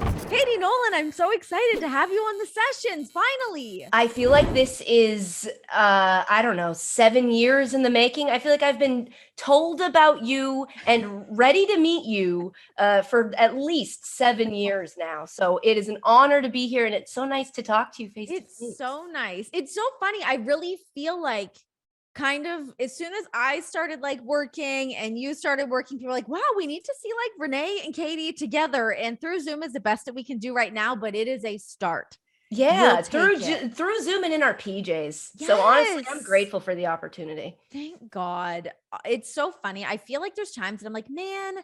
Katie Nolan, I'm so excited to have you on the sessions, finally. I feel like this is, I don't know, 7 years in the making. I feel like I've been told about you and ready to meet you for at least 7 years now. So it is an honor to be here, and it's so nice to talk to you face to It's face. so nice. It's so funny. I really feel like kind of as soon as I started like working and you started working, people were like, wow, we need to see like Renee and Katie together. And through Zoom is the best that we can do right now, but it is a start. We'll Yeah, take it. through Zoom and in our PJs. So honestly, I'm Yes. grateful for the opportunity. Thank God. It's so funny. I feel like there's times that I'm like, man,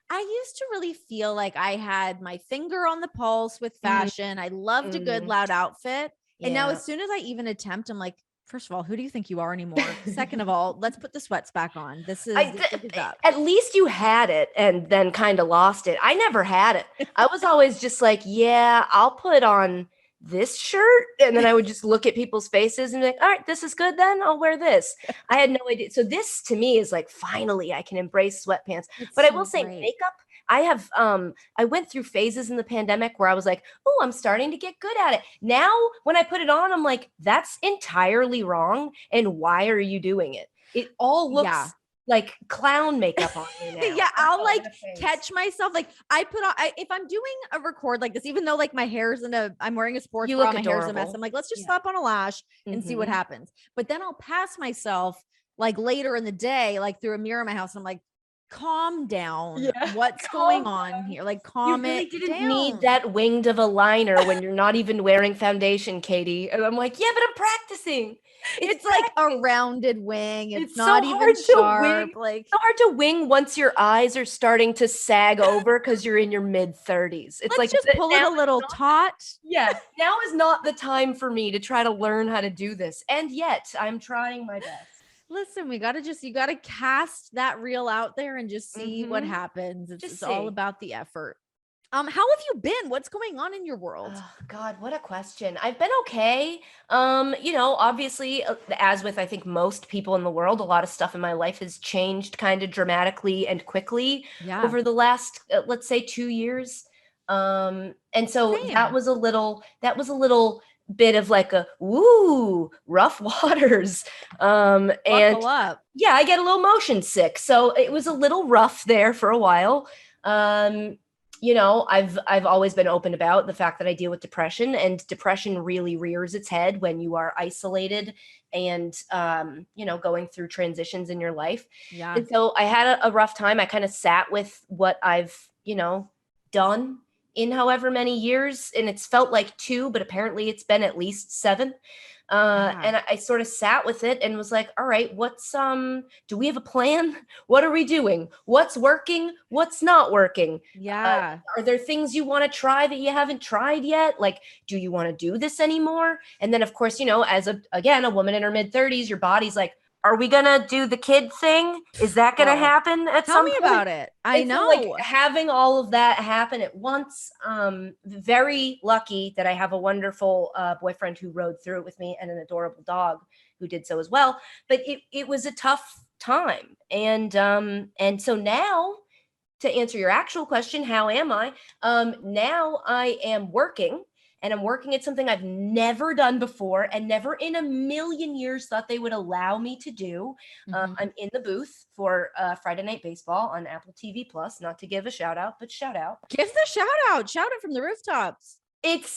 I used to really feel like I had my finger on the pulse with Mm, fashion. I loved a good mm, loud outfit. And now, yeah. as soon as I even attempt, I'm like, first of all, who do you think you are anymore? Second of all, let's put the sweats back on. This week is up. At least you had it and then kind of lost it. I never had it. I was always just like, yeah, I'll put on this shirt. And then I would just look at people's faces and be like, all right, this is good then. I'll wear this. I had no idea. So this to me is like, finally, I can embrace sweatpants. It's But I will so say great. makeup. I went through phases in the pandemic where I was like, oh, I'm starting to get good at it. Now, when I put it on, I'm like, that's entirely wrong. And why are you doing it? It all Yeah. looks like clown makeup on me now. Yeah, I'm I'll so like in a phase. catch myself. Like I put on, if I'm doing a record like this, even though like my hair's I'm wearing a sports You bra, look my hair's a mess. adorable. I'm like, let's just Yeah. slap on a lash and see what Hmm. happens. But then I'll pass myself like later in the day, like through a mirror in my house. And I'm like, calm down. Yeah. What's going Calm on down. here? Like, You calm really it didn't need down. that winged of a liner when you're not even wearing foundation, Katie. And I'm like, yeah, but I'm practicing. It's It's like a practice. rounded wing. It's It's so not even hard to sharp. wing. Like, So hard to wing once your eyes are starting to sag over because you're in your mid 30s. It's let's like just pull it now a is little not taut. now is not the time for me to try to learn how to do this. And yet I'm trying my best. Listen, you gotta cast that reel out there and just see what Mm-hmm. happens. It's Just all see. about the effort. How have you been? What's going on in your world? Oh God, what a question. I've been okay. Obviously, as with I think most people in the world, a lot of stuff in my life has changed kind of dramatically and quickly Yeah, over the last, let's say, 2 years. And so same. that was a little bit of like a woo, rough waters. And Buckle up. yeah, I get a little motion sick, so it was a little rough there for a while. Um, I've always been open about the fact that I deal with depression, and depression really rears its head when you are isolated and going through transitions in your life. Yeah. And so I had a rough time. I kind of sat with what I've done in however many years, and it's felt like two, but apparently it's been at least seven. Yeah. And I sort of sat with it and was like, all right, do we have a plan? What are we doing? What's working? What's not working? Uh, Yeah. are there things you want to try that you haven't tried yet? Like, do you want to do this anymore? And then, of course, as a woman in her mid 30s, your body's like, are we gonna do the kid thing? Is that gonna Oh, happen at tell some me point? about it. I And so, like, know. having all of that happen at once, very lucky that I have a wonderful boyfriend who rode through it with me, and an adorable dog who did so as well. But it was a tough time, and so now, to answer your actual question, how am I? Now I am working, and I'm working at something I've never done before and never in a million years thought they would allow me to do. Mhm. I'm in the booth for Friday Night Baseball on Apple TV Plus. Not to give a shout out, but shout out. Give the shout out. Shout it from the rooftops. It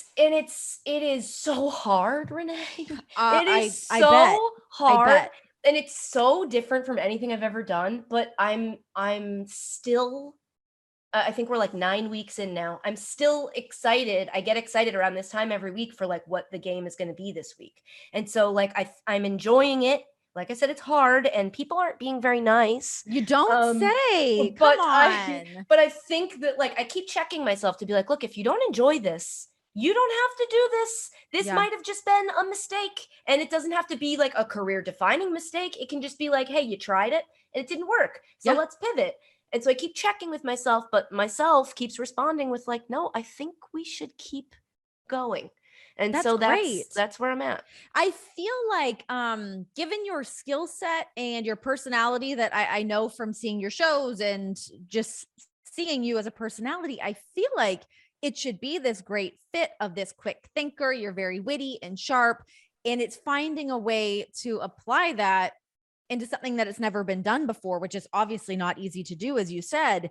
is so hard, Renee. Uh, It I is I bet. so I hard, bet. and it's so different from anything I've ever done. But I'm still. I think we're like 9 weeks in now. I'm still excited. I get excited around this time every week for like what the game is going to be this week, and so like I'm enjoying it. Like I said, it's hard, and people aren't being very nice. You don't Um, say. Come but I on. but I think that like I keep checking myself to be like, look, if you don't enjoy this, you don't have to do this. This Yeah. might have just been a mistake, and it doesn't have to be like a career defining mistake. It can just be like, hey, you tried it and it didn't work. So Yeah. let's pivot. And so I keep checking with myself, but myself keeps responding with like, no, I think we should keep going. And That's so that's great. that's where I'm at. I feel like given your skill set and your personality that I know from seeing your shows and just seeing you as a personality, I feel like it should be this great fit of this quick thinker. You're very witty and sharp. And it's finding a way to apply that into something that it's never been done before, which is obviously not easy to do, as you said.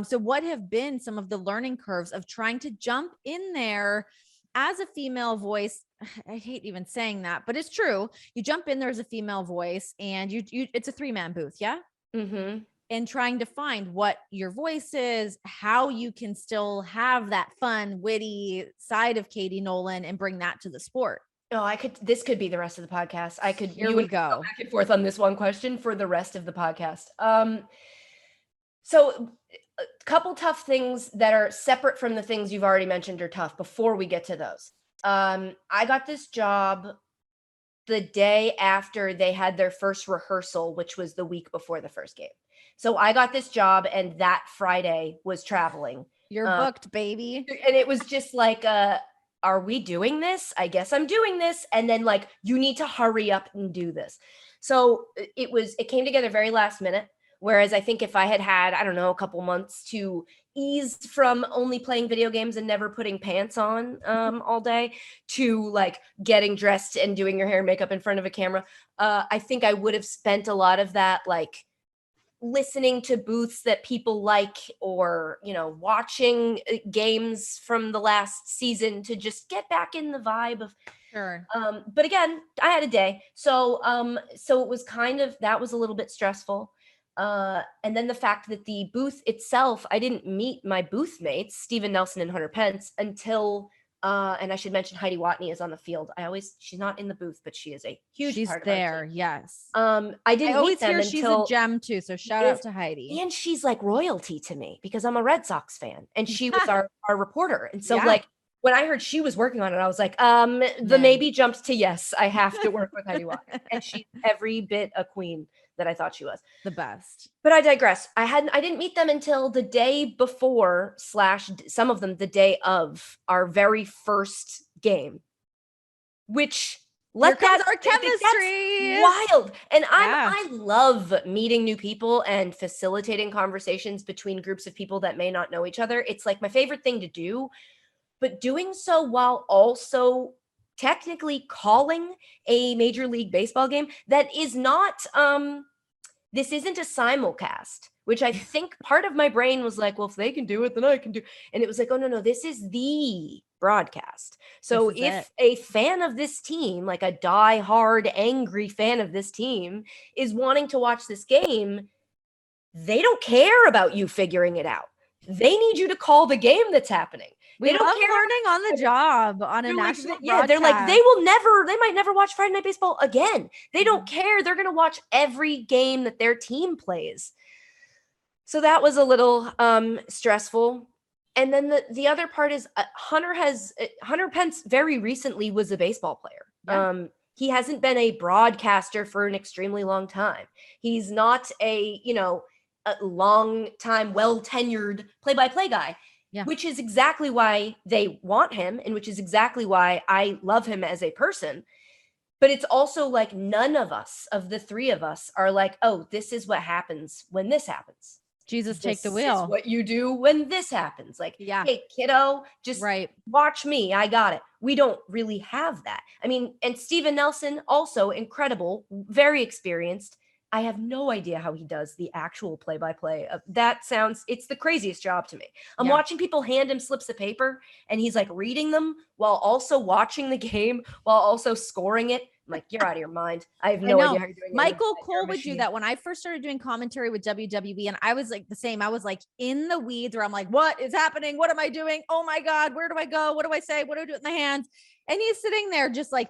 So what have been some of the learning curves of trying to jump in there as a female voice? I hate even saying that, but it's true. You jump in there as a female voice and you it's a 3-man booth. Yeah. Mm-hmm. And trying to find what your voice is, how you can still have that fun, witty side of Katie Nolan and bring that to the sport. Oh, this could be the rest of the podcast. Here we go. Back and forth on this one question for the rest of the podcast. So a couple tough things that are separate from the things you've already mentioned are tough before we get to those. I got this job the day after they had their first rehearsal, which was the week before the first game. So I got this job and that Friday was traveling. You're booked, baby. And it was just like, are we doing this? I guess I'm doing this. And then like, you need to hurry up and do this. So it came together very last minute. Whereas I think if I had, I don't know, a couple months to ease from only playing video games and never putting pants on all day to like getting dressed and doing your hair and makeup in front of a camera, I think I would have spent a lot of that like listening to booths that people like, or, you know, watching games from the last season to just get back in the vibe of, sure. But again, I had a day. So it was kind of, that was a little bit stressful. And then the fact that the booth itself, I didn't meet my booth mates, Steven Nelson and Hunter Pence, until, and I should mention Heidi Watney is on the field. She's not in the booth, but she is a huge part of our team. Yes. I always hear she's a gem too. So shout out to Heidi. And she's like royalty to me because I'm a Red Sox fan and she was our reporter. And so like, when I heard she was working on it, I was like, maybe jumped to yes, I have to work with Heidi Watney. And she's every bit a queen that I thought she was. The best. But I digress. I didn't meet them until the day before / some of them the day of our very first game, which our chemistry. That's wild. And I love meeting new people and facilitating conversations between groups of people that may not know each other. It's like my favorite thing to do, but doing so while also technically calling a Major League Baseball game that is not, this isn't a simulcast, which I think part of my brain was like, well, if they can do it, then I can do. And it was like, oh, no, this is the broadcast. So if a fan of this team, like a diehard, angry fan of this team, is wanting to watch this game, they don't care about you figuring it out. They need you to call the game that's happening. We love learning on the job on a national broadcast. They're like, they might never watch Friday Night Baseball again. They don't care. They're going to watch every game that their team plays. So that was a little stressful. And then the other part is Hunter Pence very recently was a baseball player. Yeah. He hasn't been a broadcaster for an extremely long time. He's not a long time, well-tenured play-by-play guy. Yeah. Which is exactly why they want him and which is exactly why I love him as a person. But it's also like none of us, of the three of us, are like, oh, this is what happens when this happens. Jesus, take the wheel. This is what you do when this happens. Like, hey, kiddo, just watch me. I got it. We don't really have that. I mean, and Steven Nelson, also incredible, very experienced. I have no idea how he does the actual play-by-play of that. It's the craziest job to me. I'm watching people hand him slips of paper and he's like reading them while also watching the game, while also scoring it. I'm like, you're out of your mind. I have no idea how you're doing it. Michael Cole would do that when I first started doing commentary with WWE. And I was like the same. I was like in the weeds where I'm like, what is happening? What am I doing? Oh my God, where do I go? What do I say? What do I do with my hands? And he's sitting there just like,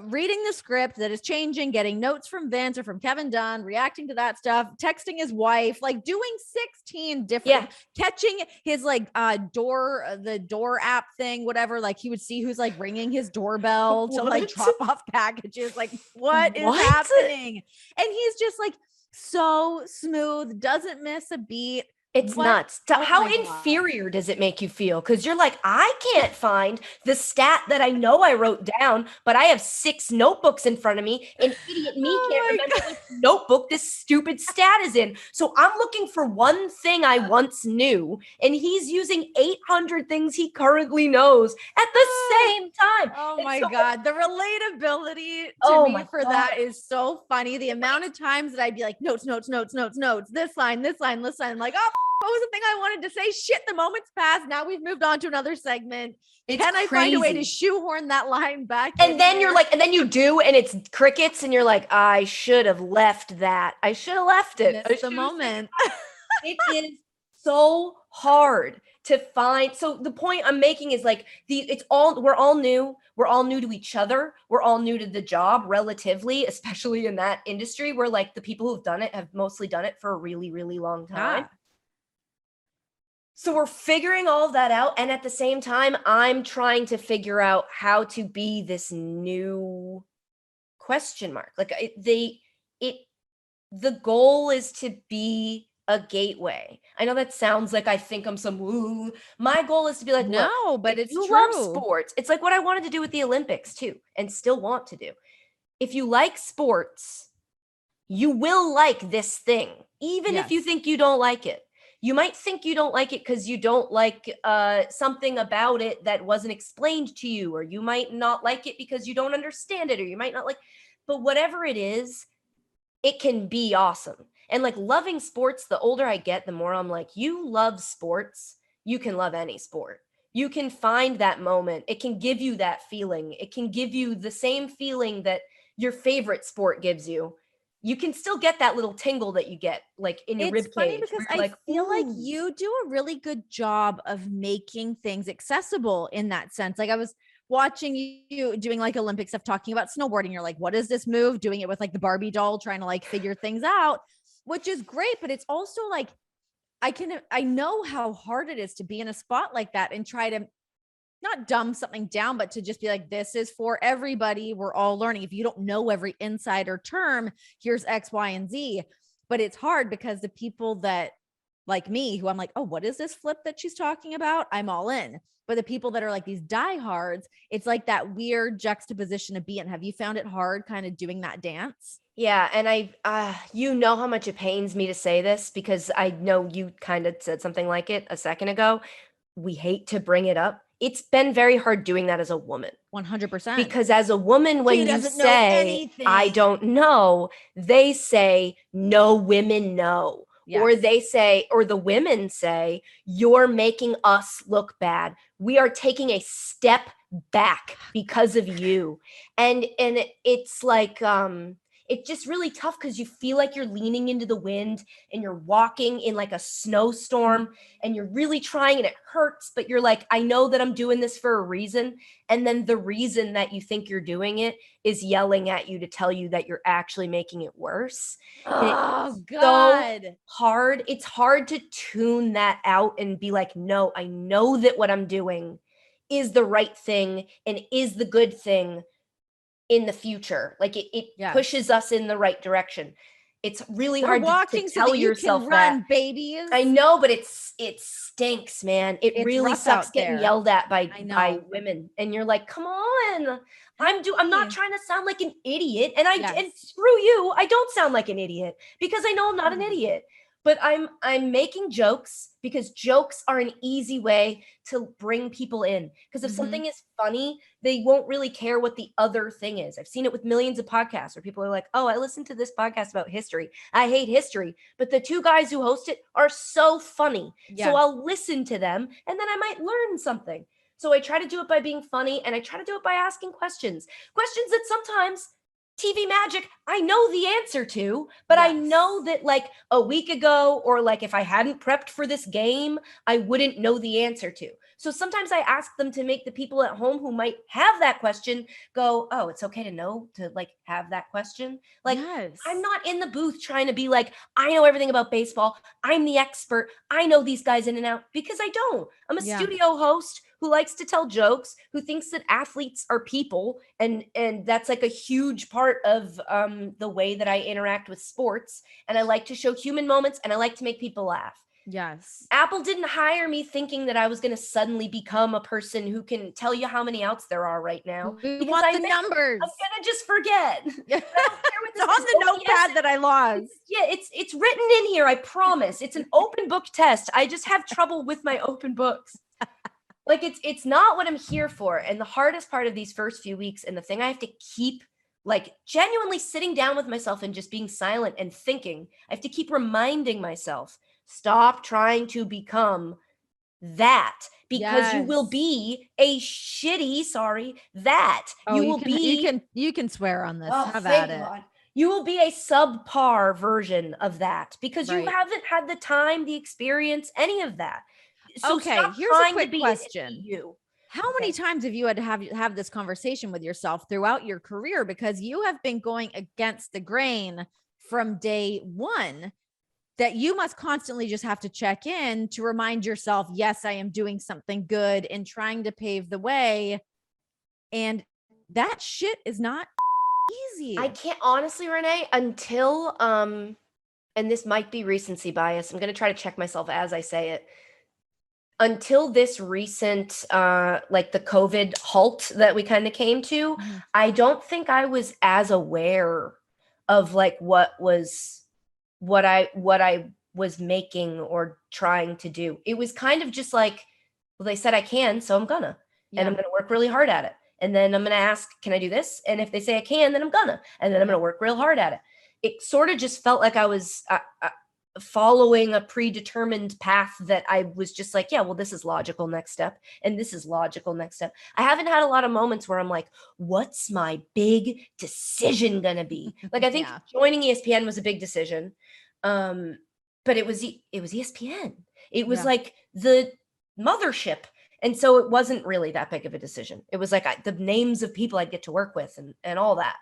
reading the script that is changing, getting notes from Vince or from Kevin Dunn, reacting to that stuff, texting his wife, like doing 16 different, catching his like the door app thing, whatever. Like he would see who's like ringing his doorbell to like drop off packages. Like what is happening? And he's just like so smooth, doesn't miss a beat. It's What? nuts. Oh How my God. inferior does it make you feel? Because you're like, I can't find the stat that I know I wrote down, but I have 6 notebooks in front of me. And idiot me can't Oh my remember God. which notebook this stupid stat is in. So I'm looking for one thing I once knew, and he's using 800 things he currently knows at the same time. Oh And my so, God. The relatability to oh me my for God. that is so funny. The amount of times that I'd be like, notes, notes, notes, notes, notes, this line, this line, this line. I'm like, oh, what was the thing I wanted to say? Shit, the moment's passed. Now we've moved on to another segment. It's Can I find a way to crazy. shoehorn that line back in And then here? you're like, and then you do, and it's crickets, and you're like, I should have left that. I should have left it. I Missed the should have said, moment. it is so hard to find. So the point I'm making is like we're all new. We're all new to each other. We're all new to the job relatively, especially in that industry where like the people who've done it have mostly done it for a really, really long time. Yeah. So we're figuring all of that out. And at the same time, I'm trying to figure out how to be this new question mark. Like the goal is to be a gateway. I know that sounds like I think I'm some woo. My goal is to be like, look, No, but if it's you love true. sports, it's like what I wanted to do with the Olympics too, and still want to do. If you like sports, you will like this thing, even if you Yes. think you don't like it. You might think you don't like it because you don't like something about it that wasn't explained to you, or you might not like it because you don't understand it, or you might not like, but whatever it is, it can be awesome. And like loving sports, the older I get, the more I'm like, you love sports, you can love any sport. You can find that moment. It can give you that feeling. It can give you the same feeling that your favorite sport gives you. You can still get that little tingle that you get like in your It's rib funny cage because where you're I like, feel like ooh. you do a really good job of making things accessible in that sense. Like I was watching you doing like Olympic stuff, talking about snowboarding. You're like, what is this move? Doing it with like the Barbie doll, trying to like figure things out, which is great. But it's also like, I know how hard it is to be in a spot like that and try to not dumb something down, but to just be like, this is for everybody. We're all learning. If you don't know every insider term, here's X, Y, and Z. But it's hard because the people that like me, who I'm like, oh, what is this flip that she's talking about? I'm all in. But the people that are like these diehards, it's like that weird juxtaposition to be in. Have you found it hard kind of doing that dance? Yeah, and you know how much it pains me to say this because I know you kind of said something like it a second ago. We hate to bring it up. It's been very hard doing that as a woman. 100%. Because as a woman, when She you doesn't know say, I anything. don't know, they say, no women know. Or Yes. they say, or the women say, you're making us look bad. We are taking a step back because of you. And it's like, it's just really tough because you feel like you're leaning into the wind and you're walking in like a snowstorm and you're really trying and it hurts, but you're like, I know that I'm doing this for a reason. And then the reason that you think you're doing it is yelling at you to tell you that you're actually making it worse. And it's Oh, so God. hard. It's hard to tune that out and be like, no, I know that what I'm doing is the right thing and is the good thing in the future. Like it Yes. pushes us in the right direction. It's really We're hard to walking so tell that you can yourself that. run, babies. I know, but it stinks, man. It It's really rough sucks out getting there. yelled at by I know. women. And you're like, come on. Help I'm not me. trying to sound like an idiot. And Yes. screw you. I don't sound like an idiot because I know I'm not an idiot. But I'm making jokes because jokes are an easy way to bring people in. Because if Mhm. something is funny, they won't really care what the other thing is. I've seen it with millions of podcasts where people are like, oh, I listened to this podcast about history. I hate history. But the 2 guys who host it are so funny. Yeah. So I'll listen to them and then I might learn something. So I try to do it by being funny and I try to do it by asking questions. Questions that sometimes TV magic, I know the answer to, but I know that like a week ago or like if I hadn't prepped for this game, I wouldn't know the answer to. So sometimes I ask them to make the people at home who might have that question go, oh, it's okay to know, to like have that question. Like Yes. I'm not in the booth trying to be like, I know everything about baseball. I'm the expert. I know these guys in and out because I don't. I'm a Yeah. studio host who likes to tell jokes, who thinks that athletes are people, and that's like a huge part of the way that I interact with sports. And I like to show human moments, and I like to make people laugh. Yes. Apple didn't hire me thinking that I was going to suddenly become a person who can tell you how many outs there are right now. We Because want I the may, numbers. I'm going to just forget. Yeah. I don't care what It's this on is. the Oh, yes, notepad that I lost. yeah, it's written in here. I promise. It's an open book test. I just have trouble with my open books. Like it's not what I'm here for. And the hardest part of these first few weeks, and the thing I have to keep like genuinely sitting down with myself and just being silent and thinking, I have to keep reminding myself, stop trying to become that, because you will Yes. be a shitty, that. Oh, You will be you can swear on this. Oh, Have thank at it. God. You will be a subpar version of that because you Right. haven't had the time, the experience, any of that. So Okay, stop here's a trying to quick be question. you. How many times have you had to have this conversation with yourself throughout your career? Because you have been going against the grain from day one, that you must constantly just have to check in to remind yourself, yes, I am doing something good and trying to pave the way. And that shit is not easy. I can't honestly, Renee, until and this might be recency bias. I'm going to try to check myself as I say it. Until this recent like the COVID halt that we kind of came to, I don't think I was as aware of like what I was making or trying to do. It was kind of just like, well, they said I can, so I'm gonna. And I'm gonna work really hard at it. And then I'm gonna ask, can I do this? And if they say I can, then I'm gonna. And then I'm gonna work real hard at it. It sort of just felt like I was following a predetermined path that I was just like, yeah, well, this is logical next step. And this is logical next step. I haven't had a lot of moments where I'm like, what's my big decision gonna be? Like, I think joining ESPN was a big decision. But it was ESPN. It was like the mothership. And so it wasn't really that big of a decision. It was like the names of people I'd get to work with and all that.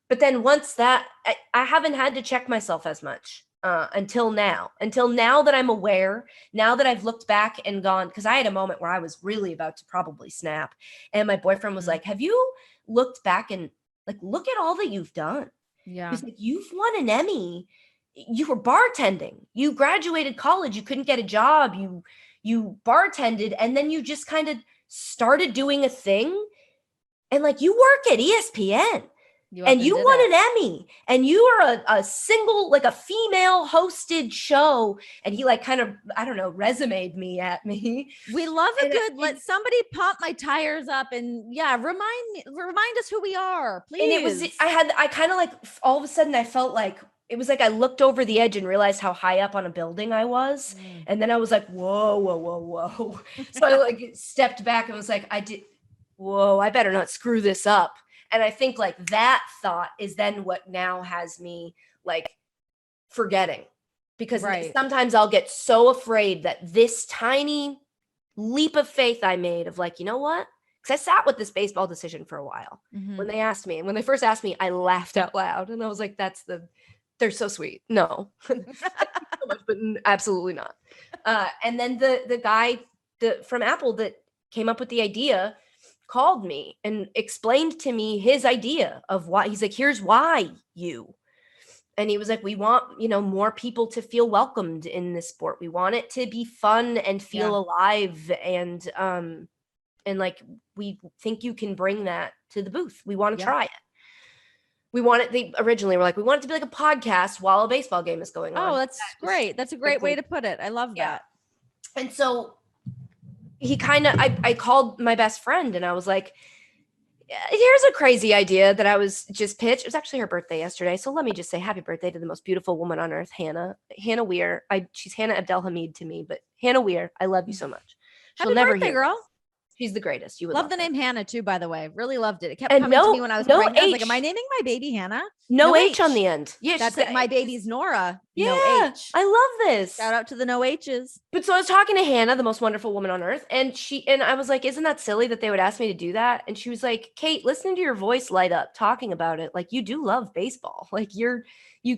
But then once that, I haven't had to check myself as much until now that I'm aware, now that I've looked back and gone, because I had a moment where I was really about to probably snap. And my boyfriend was like, have you looked back and like, look at all that you've done? Yeah. He's like, you've won an Emmy. You were bartending. You graduated college. You couldn't get a job. You bartended. And then you just kind of started doing a thing. And like, you work at ESPN. And you won an Emmy, and you are a single, like a female hosted show. And he like kind of, I don't know, resumed me at me. We love a good, let somebody pump my tires up and remind us who we are, please. And it was, I kind of like, all of a sudden I felt like, it was like I looked over the edge and realized how high up on a building I was. And then I was like, whoa. So I like stepped back and was like, I better not screw this up. And I think like that thought is then what now has me like forgetting, because sometimes I'll get so afraid that this tiny leap of faith I made of like, you know what? Because I sat with this baseball decision for a while when they asked me. And when they first asked me, I laughed out loud. And I was like, they're so sweet. No, so much, but absolutely not. And then the guy from Apple that came up with the idea called me and explained to me his idea of why. He's like, here's why and he was like, we want, more people to feel welcomed in this sport. We want it to be fun and feel alive. And like, we think you can bring that to the booth. We want to try it. We want it. They originally were like, we want it to be like a podcast while a baseball game is going on. Oh, that's great. That's a great way to put it. I love that. And so he I called my best friend and I was like, here's a crazy idea that I was just pitched. It was actually her birthday yesterday. So let me just say happy birthday to the most beautiful woman on earth, Hannah Weir. She's Hannah Abdelhamid to me, but Hannah Weir, I love you so much. She'll never hear girl. She's the greatest. You would love the name Hannah too, by the way. Really loved it. It kept coming to me when I was pregnant. I was like, am I naming my baby Hannah? No H on the end. Yeah, that's it. My baby's Nora. Yeah, no H. I love this. Shout out to the no H's. But so I was talking to Hannah, the most wonderful woman on earth, and I was like, isn't that silly that they would ask me to do that? And she was like, Kate, listening to your voice light up talking about it, like you do love baseball. Like you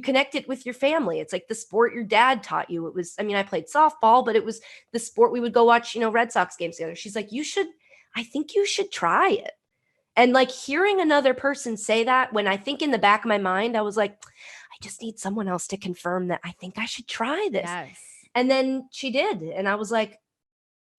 connect it with your family. It's like the sport your dad taught you. It was, I played softball, but it was the sport we would go watch, Red Sox games together. She's like, I think you should try it. And like hearing another person say that, when I think in the back of my mind, I was like, I just need someone else to confirm that I think I should try this. Yes. And then she did. And I was like,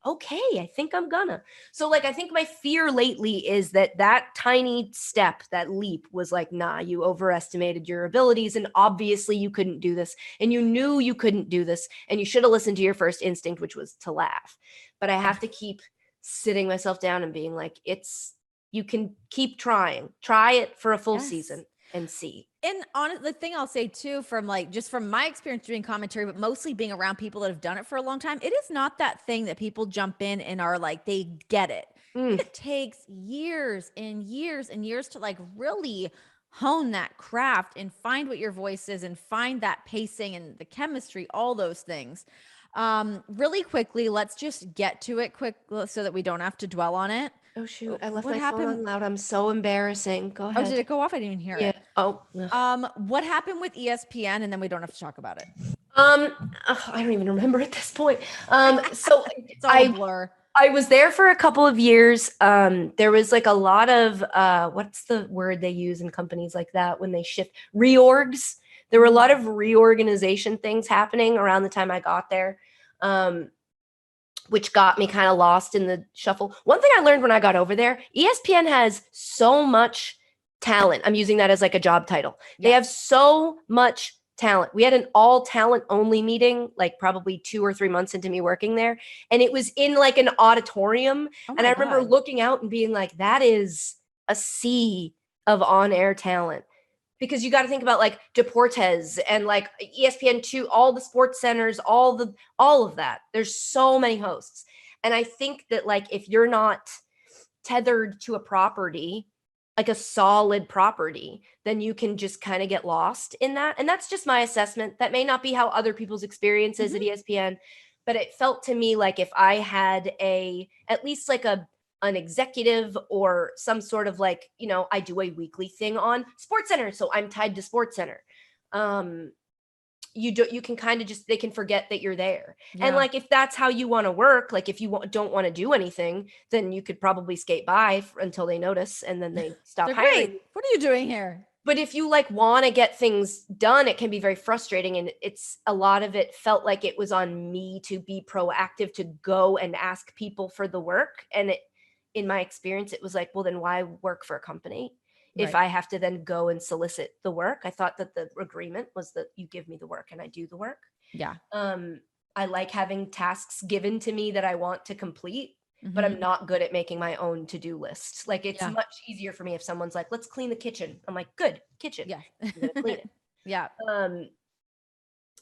okay, I think I'm gonna. So like, I think my fear lately is that tiny step, that leap was like, nah, you overestimated your abilities. And obviously you couldn't do this. And you knew you couldn't do this. And you should have listened to your first instinct, which was to laugh. But I have to keep sitting myself down and being like, you can keep trying. Try it for a full season and see. And on the thing I'll say too, from like just from my experience doing commentary, but mostly being around people that have done it for a long time, it is not that thing that people jump in and are like, they get it. It takes years and years and years to like really hone that craft and find what your voice is and find that pacing and the chemistry, all those things. Really quickly, let's just get to it quick so that we don't have to dwell on it. Oh shoot, I left What my happened? phone on loud. I'm so embarrassing. Go ahead. Oh, did it go off? I didn't even hear it. Oh. What happened with ESPN? And then we don't have to talk about it. I don't even remember at this point. So It's all a blur. I was there for a couple of years. There was like a lot of what's the word they use in companies like that when they shift? Reorgs. There were a lot of reorganization things happening around the time I got there, which got me kind of lost in the shuffle. One thing I learned when I got over there, ESPN has so much talent. I'm using that as like a job title. They have so much talent. We had an all talent only meeting, like probably 2 or 3 months into me working there. And it was in like an auditorium. And I remember looking out and being like, that is a sea of on-air talent. Because you got to think about like Deportes and like ESPN2, all the sports centers, all of that. There's so many hosts. And I think that like, if you're not tethered to a property, like a solid property, then you can just kind of get lost in that. And that's just my assessment. That may not be how other people's experience is at ESPN, but it felt to me like if I had at least like an executive or some sort of like, I do a weekly thing on SportsCenter, so I'm tied to SportsCenter. You can kind of just, they can forget that you're there. Yeah. And like, if that's how you want to work, like if you don't want to do anything, then you could probably skate by until they notice and then they stop hiring. Great. What are you doing here? But if you like want to get things done, it can be very frustrating. And a lot of it felt like it was on me to be proactive, to go and ask people for the work. And in my experience, it was like, well, then why work for a company if I have to then go and solicit the work? I thought that the agreement was that you give me the work and I do the work. Yeah. I like having tasks given to me that I want to complete, but I'm not good at making my own to-do list. Like it's much easier for me if someone's like, let's clean the kitchen. I'm like, good, kitchen. Yeah. I'm gonna clean it. Yeah.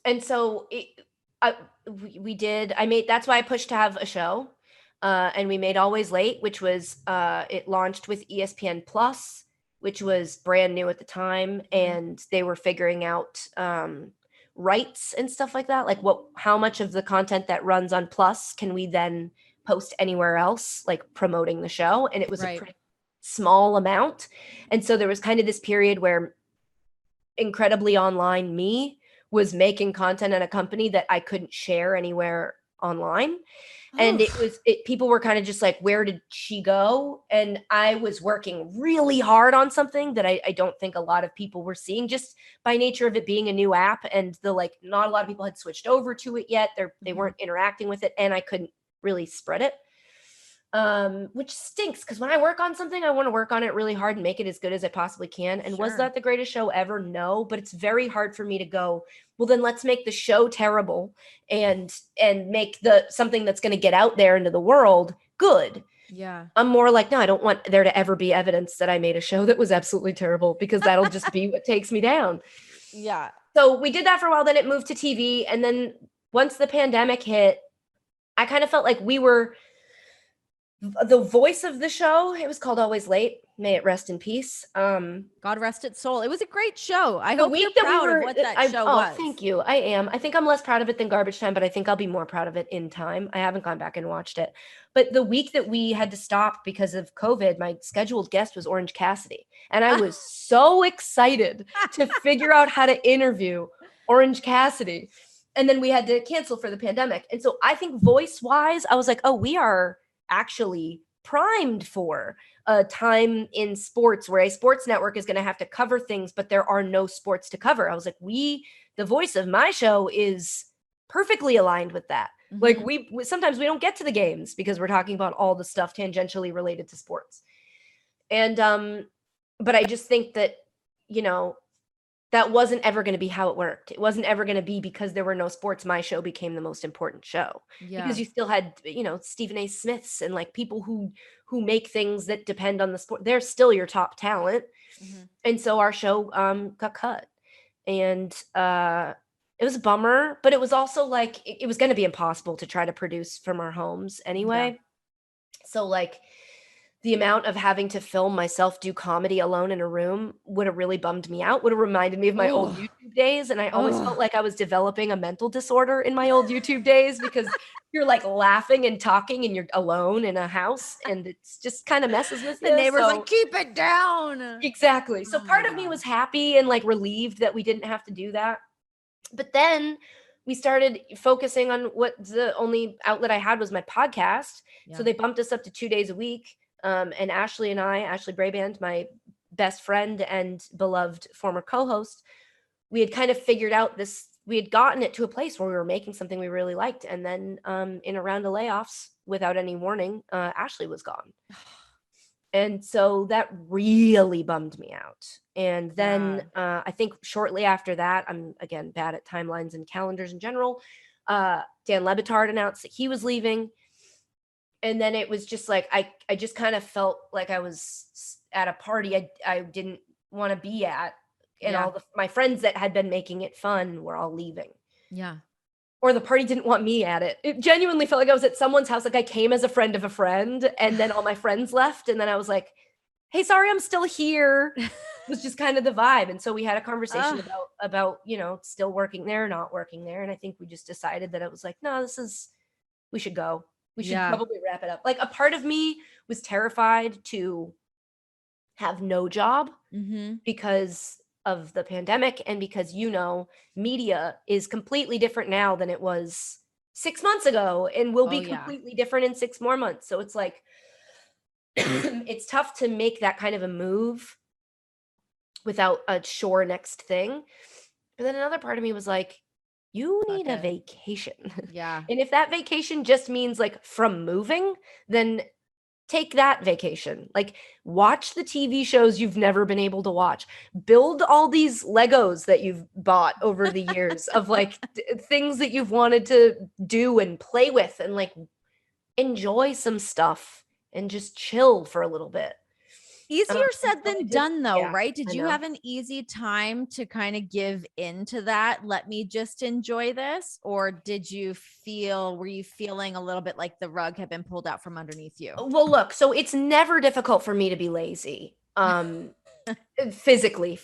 And so we did, that's why I pushed to have a show. And we made Always Late, which was, it launched with ESPN Plus, which was brand new at the time. And they were figuring out rights and stuff like that. Like how much of the content that runs on Plus can we then post anywhere else, like promoting the show? And it was a pretty small amount. And so there was kind of this period where incredibly online me was making content at a company that I couldn't share anywhere online. And people were kind of just like, where did she go? And I was working really hard on something that I don't think a lot of people were seeing, just by nature of it being a new app. And not a lot of people had switched over to it yet. They weren't interacting with it, and I couldn't really spread it. Which stinks, because when I work on something, I want to work on it really hard and make it as good as I possibly can. And was that the greatest show ever? No, but it's very hard for me to go, well, then let's make the show terrible and make something that's going to get out there into the world good. Yeah. I'm more like, no, I don't want there to ever be evidence that I made a show that was absolutely terrible, because that'll just be what takes me down. Yeah. So we did that for a while. Then it moved to TV. And then once the pandemic hit, I kind of felt like we were the voice of the show. It was called Always Late. May it rest in peace. God rest its soul. It was a great show. I hope you're proud of what that show was. Thank you. I am. I think I'm less proud of it than Garbage Time, but I think I'll be more proud of it in time. I haven't gone back and watched it. But the week that we had to stop because of COVID, my scheduled guest was Orange Cassidy. And I was so excited to figure out how to interview Orange Cassidy. And then we had to cancel for the pandemic. And so I think voice-wise, I was like, oh, we are actually primed for a time in sports where a sports network is going to have to cover things, but there are no sports to cover. I was like, the voice of my show is perfectly aligned with that. Mhm. Like we sometimes we don't get to the games because we're talking about all the stuff tangentially related to sports. And but I just think that, you know, that wasn't ever going to be how it worked. It wasn't ever going to be because there were no sports, my show became the most important show. Yeah. Because you still had, you know, Stephen A. Smiths and like people who make things that depend on the sport. They're still your top talent. Mhm. And so our show got cut. And it was a bummer, but it was also like it was going to be impossible to try to produce from our homes anyway. Yeah. So like the amount of having to film myself do comedy alone in a room would have really bummed me out, would have reminded me of my old Ugh. YouTube days. And I always Ugh. felt like I was developing a mental disorder in my old YouTube days because you're like laughing and talking and you're alone in a house and it's just kind of messes with The you. neighbor's So like, keep it down. exactly. So Oh my part of me God. was happy and like relieved that we didn't have to do that. But then we started focusing on what the only outlet I had was my podcast. So Yeah. they bumped us up to 2 days a week. And Ashley Braband, my best friend and beloved former co-host, we had kind of figured out this, we had gotten it to a place where we were making something we really liked. And then in a round of layoffs, without any warning, Ashley was gone. And so that really bummed me out. And then I think shortly after that, I'm again bad at timelines and calendars in general. Dan Lebitard announced that he was leaving. And then it was just like, I just kind of felt like I was at a party I didn't want to be at. And Yeah. all my friends that had been making it fun were all leaving. Yeah. Or the party didn't want me at it. It genuinely felt like I was at someone's house. Like I came as a friend of a friend and then all my friends left. And then I was like, hey, sorry, I'm still here. It was just kind of the vibe. And so we had a conversation about, you know, still working there, not working there. And I think we just decided that it was like, no, we should go. We should probably wrap it up. Like a part of me was terrified to have no job because of the pandemic and because, you know, media is completely different now than it was 6 months ago and will be completely different in 6 more months. So it's like, it's tough to make that kind of a move without a sure next thing. But then another part of me was like, you need a vacation. Yeah. And if that vacation just means like from moving, then take that vacation. Like watch the TV shows you've never been able to watch. Build all these Legos that you've bought over the years of like things that you've wanted to do and play with and like enjoy some stuff and just chill for a little bit. Easier said than done though, Yeah, right? Did you have an easy time to kind of give into that? Let me just enjoy this. Or were you feeling a little bit like the rug had been pulled out from underneath you? Well, look, so it's never difficult for me to be lazy. Physically,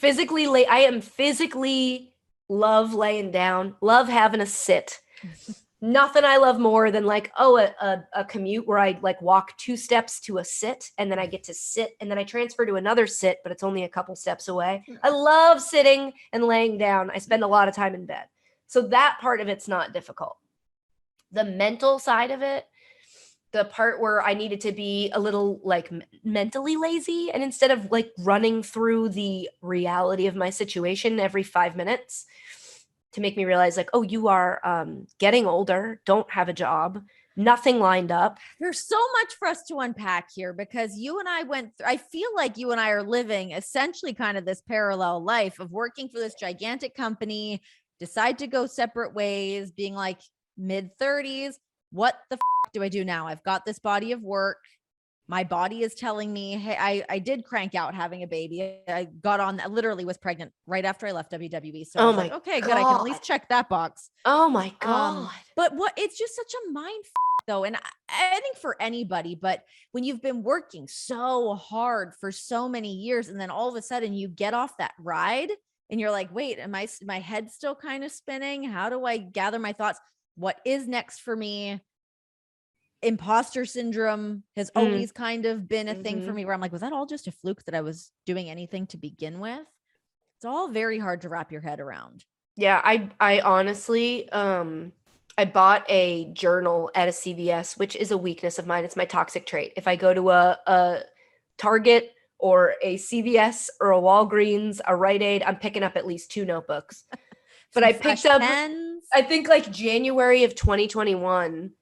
I am physically love laying down, love having a sit. Nothing I love more than like, a commute where I like walk 2 steps to a sit and then I get to sit and then I transfer to another sit, but it's only a couple steps away. I love sitting and laying down. I spend a lot of time in bed. So that part of it's not difficult. The mental side of it, the part where I needed to be a little like mentally lazy and instead of like running through the reality of my situation every 5 minutes, to make me realize like, oh, you are getting older, don't have a job, nothing lined up. There's so much for us to unpack here because you and I feel like you and I are living essentially kind of this parallel life of working for this gigantic company, decide to go separate ways, being like mid-30s. What the do I do now? I've got this body of work. My body is telling me, hey, I did crank out having a baby. I literally was pregnant right after I left WWE. So I was like, okay, good. I can at least check that box. Oh my God. But it's just such a mind though. And I think for anybody, but when you've been working so hard for so many years and then all of a sudden you get off that ride and you're like, wait, my head still kind of spinning? How do I gather my thoughts? What is next for me? Imposter syndrome has always kind of been a thing for me where I'm like, was that all just a fluke that I was doing anything to begin with? It's all very hard to wrap your head around. Yeah, I honestly, I bought a journal at a CVS, which is a weakness of mine. It's my toxic trait. If I go to a Target or a CVS or a Walgreens, a Rite Aid, I'm picking up at least 2 notebooks. But I picked up I think like January of 2021,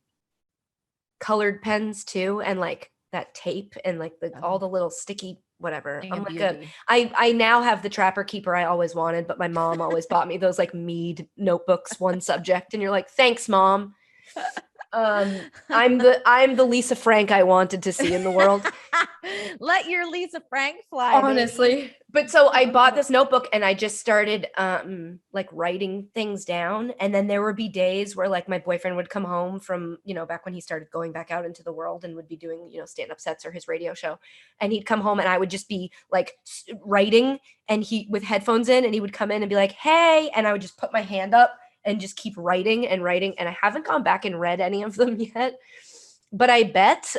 colored pens too, and like that tape and like all the little sticky whatever. I'm like I now have the Trapper Keeper I always wanted, but my mom always bought me those like Mead notebooks, one subject, and you're like, thanks, Mom. I'm the Lisa Frank I wanted to see in the world. Let your Lisa Frank fly, honestly, baby. But so I bought this notebook and I just started like writing things down, and then there would be days where like my boyfriend would come home from, you know, back when he started going back out into the world and would be doing, you know, stand-up sets or his radio show, and he'd come home and I would just be like writing, and he with headphones in, and he would come in and be like, hey, and I would just put my hand up and just keep writing and writing, and I haven't gone back and read any of them yet. But I bet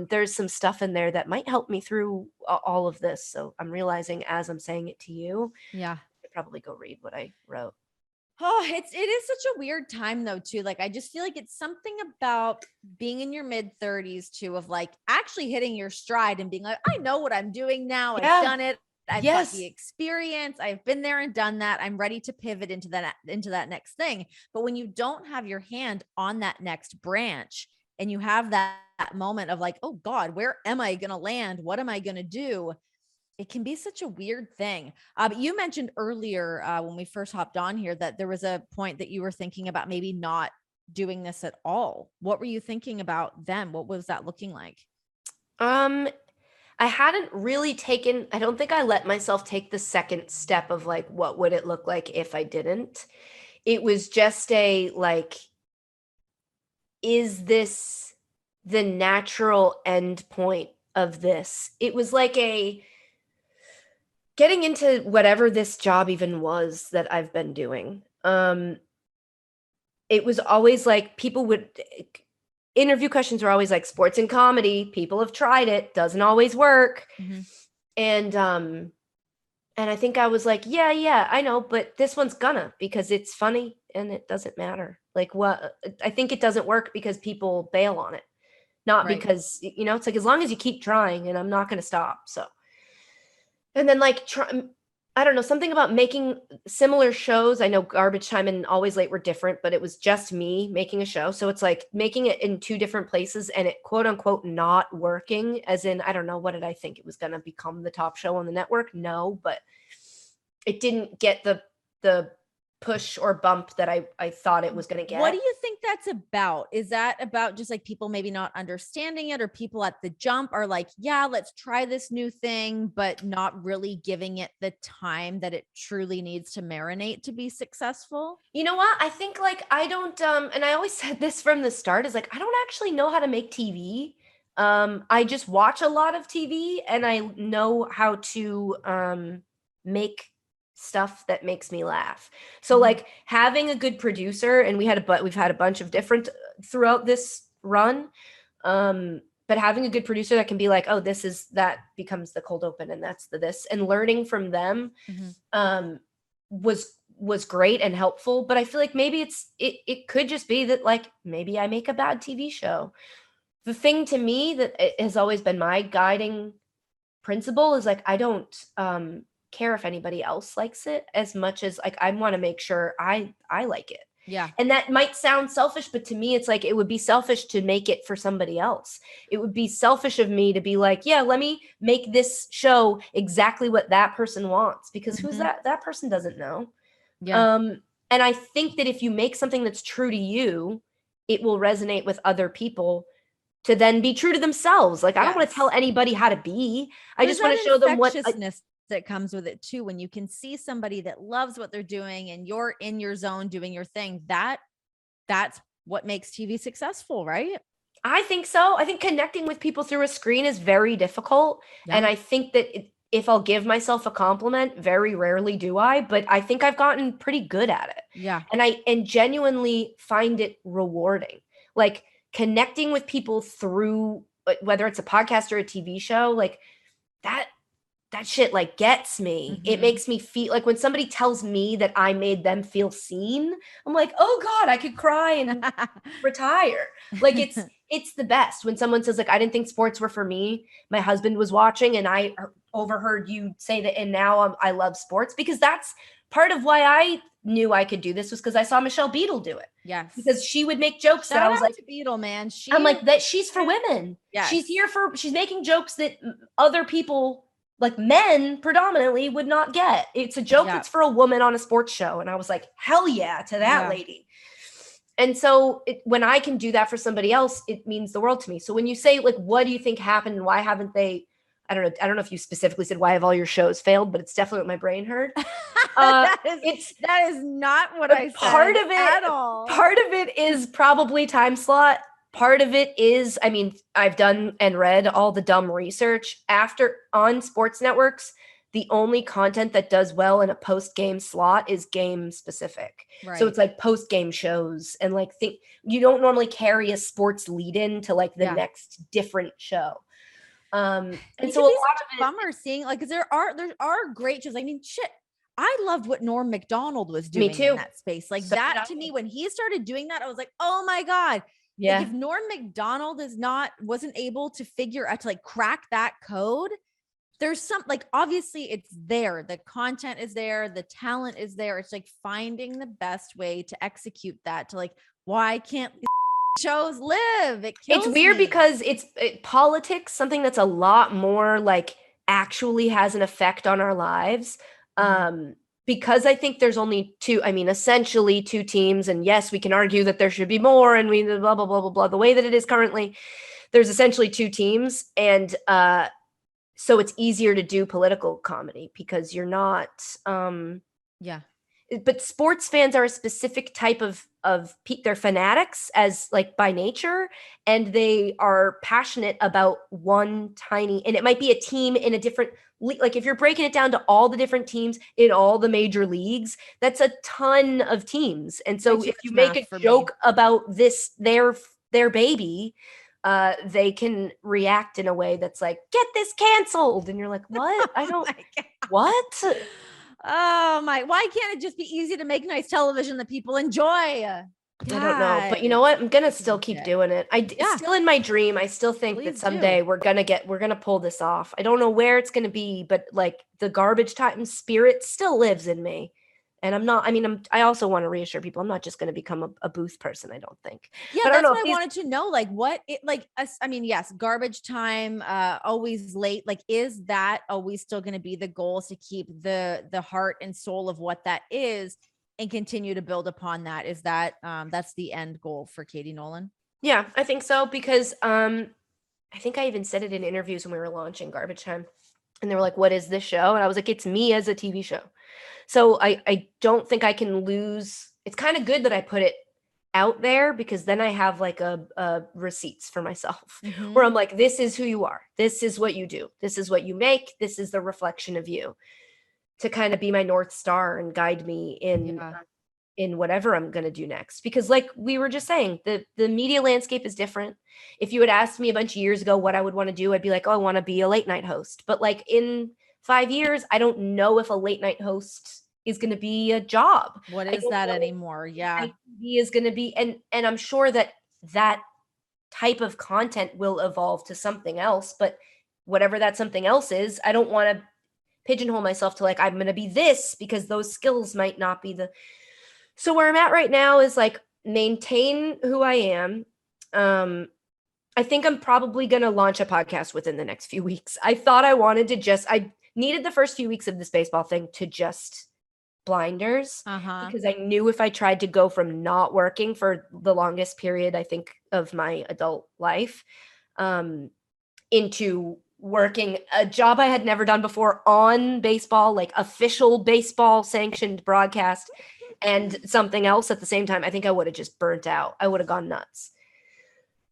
there's some stuff in there that might help me through all of this. So I'm realizing as I'm saying it to you, yeah, I could probably go read what I wrote. Oh, it is such a weird time though, too. Like, I just feel like it's something about being in your mid 30s too, of like actually hitting your stride and being like, I know what I'm doing now. Yeah. I've done it. I've got the experience. I've been there and done that. I'm ready to pivot into that next thing. But when you don't have your hand on that next branch, and you have that moment of like, oh God, where am I going to land? What am I going to do? It can be such a weird thing. But you mentioned earlier when we first hopped on here that there was a point that you were thinking about maybe not doing this at all. What were you thinking about then? What was that looking like? I hadn't really taken, I don't think I let myself take the second step of like, what would it look like if I didn't? It was just a like, is this the natural end point of this? It was like a getting into whatever this job even was that I've been doing. It was always like people would interview questions were always like sports and comedy. People have tried it, doesn't always work. Mm-hmm. And I think I was like, yeah, I know, but this one's gonna, because it's funny and it doesn't matter. Like what, I think it doesn't work because people bail on it, not because, you know, it's like, as long as you keep trying, and I'm not going to stop. So, and then like, I don't know, something about making similar shows. I know Garbage Time and Always Late were different, but it was just me making a show. So it's like making it in two different places and it quote unquote not working, as in, I don't know, what did I think it was going to become the top show on the network? No, but it didn't get the push or bump that I thought it was going to get. What do you think that's about? Is that about just like people maybe not understanding it, or people at the jump are like, yeah, let's try this new thing, but not really giving it the time that it truly needs to marinate to be successful? You know what? I think like I don't and I always said this from the start, is like I don't actually know how to make TV. I just watch a lot of TV and I know how to make stuff that makes me laugh. So like having a good producer, and we've had a bunch of different throughout this run, but having a good producer that can be like, oh, that becomes the cold open, and that's this, and learning from them was great and helpful. But I feel like maybe it could just be that like maybe I make a bad TV show. The thing to me that has always been my guiding principle is like I don't care if anybody else likes it as much as like I want to make sure I like it. Yeah. And that might sound selfish, but to me it's like it would be selfish to make it for somebody else. It would be selfish of me to be like, yeah, let me make this show exactly what that person wants, because who's that person doesn't know. Yeah. And I think that if you make something that's true to you, it will resonate with other people to then be true to themselves. Like I don't want to tell anybody how to be. I just want to show them what that comes with it too. When you can see somebody that loves what they're doing and you're in your zone doing your thing, that's what makes TV successful, right? I think so. I think connecting with people through a screen is very difficult. Yeah. And I think that if I'll give myself a compliment, very rarely do I, but I think I've gotten pretty good at it. Yeah. And genuinely find it rewarding. Like connecting with people through, whether it's a podcast or a TV show, like that shit like gets me. It makes me feel like when somebody tells me that I made them feel seen, I'm like, oh God, I could cry and retire. Like it's the best when someone says like, I didn't think sports were for me. My husband was watching and I overheard you say that. And now I love sports, because that's part of why I knew I could do this was because I saw Michelle Beadle do it. Yes. Because she would make jokes that I was like, Beadle, man. I'm like, that she's for women. Yes. She's making jokes that other people, like men predominantly, would not get. It's a joke that's for a woman on a sports show. And I was like, hell yeah to that lady. And so when I can do that for somebody else, it means the world to me. So when you say like, what do you think happened and why haven't they, I don't know if you specifically said why have all your shows failed, but it's definitely what my brain heard. That is not what I said part of it, at all. Part of it is probably time slot. Part of it is, I mean, I've done and read all the dumb research on sports networks. The only content that does well in a post-game slot is game specific. Right. So it's like post-game shows and like you don't normally carry a sports lead-in to like the next different show. And so a lot of bummer seeing like, cause there are great shows. I mean, shit, I loved what Norm Macdonald was doing in that space. Like that to me, when he started doing that, I was like, oh my God. Yeah. Like if Norm Macdonald wasn't able to figure out to like crack that code, there's some like, obviously it's there. The content is there. The talent is there. It's like finding the best way to execute that to like, why can't shows live? It's weird because it's politics, something that's a lot more like actually has an effect on our lives. Because I think there's only essentially two teams, and yes, we can argue that there should be more and we blah, blah, blah, blah, blah. The way that it is currently, there's essentially two teams. And so it's easier to do political comedy because you're not, but sports fans are a specific type of they're fanatics as like by nature, and they are passionate about one tiny, and it might be a team in a different like if you're breaking it down to all the different teams in all the major leagues, that's a ton of teams. And so if you make a joke about their baby, they can react in a way that's like, get this canceled. And you're like, what? I don't, what? Oh my, why can't it just be easy to make nice television that people enjoy? God. I don't know, but you know what? I'm going to still keep doing it. It's still in my dream. I still think that someday we're going to pull this off. I don't know where it's going to be, but like the garbage time spirit still lives in me. And I also want to reassure people, I'm not just going to become a booth person, I don't think. Yeah, but that's what I wanted to know. Like yes, garbage time, always late. Like, is that always still going to be the goal, is to keep the heart and soul of what that is and continue to build upon that? Is that, that's the end goal for Katie Nolan? Yeah, I think so. Because I think I even said it in interviews when we were launching Garbage Time, and they were like, what is this show? And I was like, it's me as a TV show. So I don't think I can lose. It's kind of good that I put it out there, because then I have like a receipts for myself where I'm like, this is who you are. This is what you do. This is what you make. This is the reflection of you, to kind of be my North Star and guide me in whatever I'm going to do next. Because like we were just saying, the media landscape is different. If you had asked me a bunch of years ago what I would want to do, I'd be like, oh, I want to be a late night host. But like in 5 years, I don't know if a late night host is going to be a job. What is that anymore? Yeah. He is going to be, and I'm sure that type of content will evolve to something else, but whatever that something else is, I don't want to pigeonhole myself to like, I'm going to be this, because those skills might not be so where I'm at right now is like maintain who I am. I think I'm probably going to launch a podcast within the next few weeks. I thought I wanted to I needed the first few weeks of this baseball thing to just blinders, because I knew if I tried to go from not working for the longest period, I think, of my adult life, into working a job I had never done before on baseball, like official baseball sanctioned broadcast, and something else at the same time, I think I would have just burnt out. I would have gone nuts.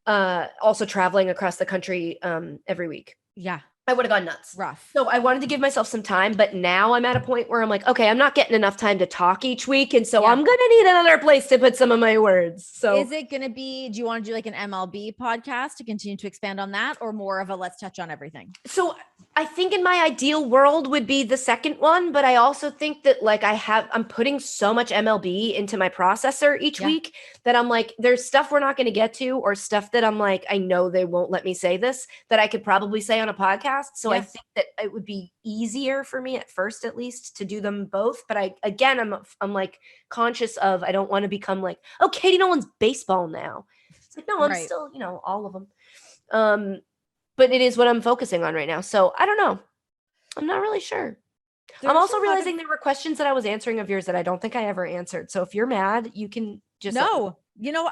Also traveling across the country every week. Yeah. I would have gone nuts. Rough. So I wanted to give myself some time, but now I'm at a point where I'm like, okay, I'm not getting enough time to talk each week. And so I'm going to need another place to put some of my words. So is it going to be, do you want to do like an MLB podcast to continue to expand on that, or more of a let's touch on everything? So I think in my ideal world would be the second one, but I also think that like I'm putting so much MLB into my processor each week that I'm like, there's stuff we're not going to get to, or stuff that I'm like, I know they won't let me say this, that I could probably say on a podcast. podcast. So I think that it would be easier for me at first, at least, to do them both. But I'm like conscious of, I don't want to become like, oh, Katie Nolan's baseball now. It's like, no, I'm still, all of them. But it is what I'm focusing on right now. So I don't know. I'm not really sure. I'm also realizing there were questions that I was answering of yours that I don't think I ever answered. So if you're mad, you can just no.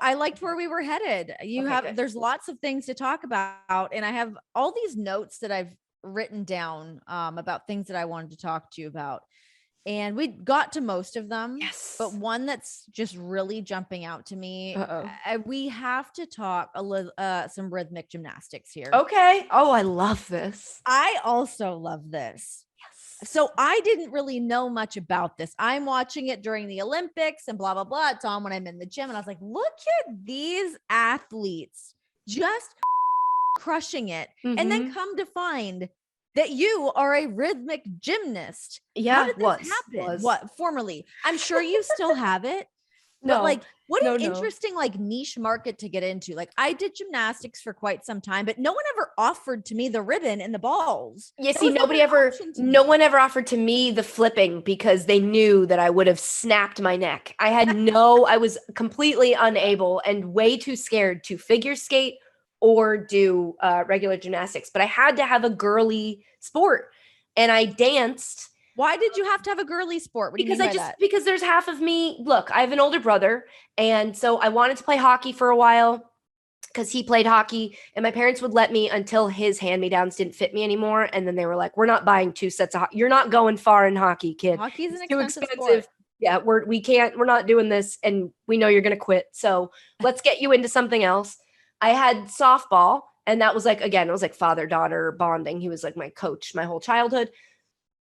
I liked where we were headed. Good. There's lots of things to talk about, and I have all these notes that I've written down about things that I wanted to talk to you about. And we got to most of them. Yes. But one that's just really jumping out to me. We have to talk some rhythmic gymnastics here. Okay. Oh, I love this. I also love this. So I didn't really know much about this. I'm watching it during the Olympics and blah, blah, blah. It's on when I'm in the gym. And I was like, look at these athletes just crushing it. Mm-hmm. And then come to find that you are a rhythmic gymnast. Yeah. How did this happen? What, formerly? I'm sure you still have it. No. But like, what an interesting like niche market to get into. Like, I did gymnastics for quite some time, but no one ever offered to me the ribbon and the balls. Yeah, see, no one ever offered to me the flipping because they knew that I would have snapped my neck. I was completely unable and way too scared to figure skate or do regular gymnastics, but I had to have a girly sport, and I danced. Why did you have to have a girly sport? Because there's half of me. Look, I have an older brother, and so I wanted to play hockey for a while because he played hockey, and my parents would let me until his hand-me-downs didn't fit me anymore, and then they were like, "We're not buying 2 sets of hockey. You're not going far in hockey, kid. Hockey's an expensive sport. Yeah, we're not doing this, and we know you're gonna quit. So let's get you into something else." I had softball, and that was like, again, it was like father-daughter bonding. He was like my coach my whole childhood.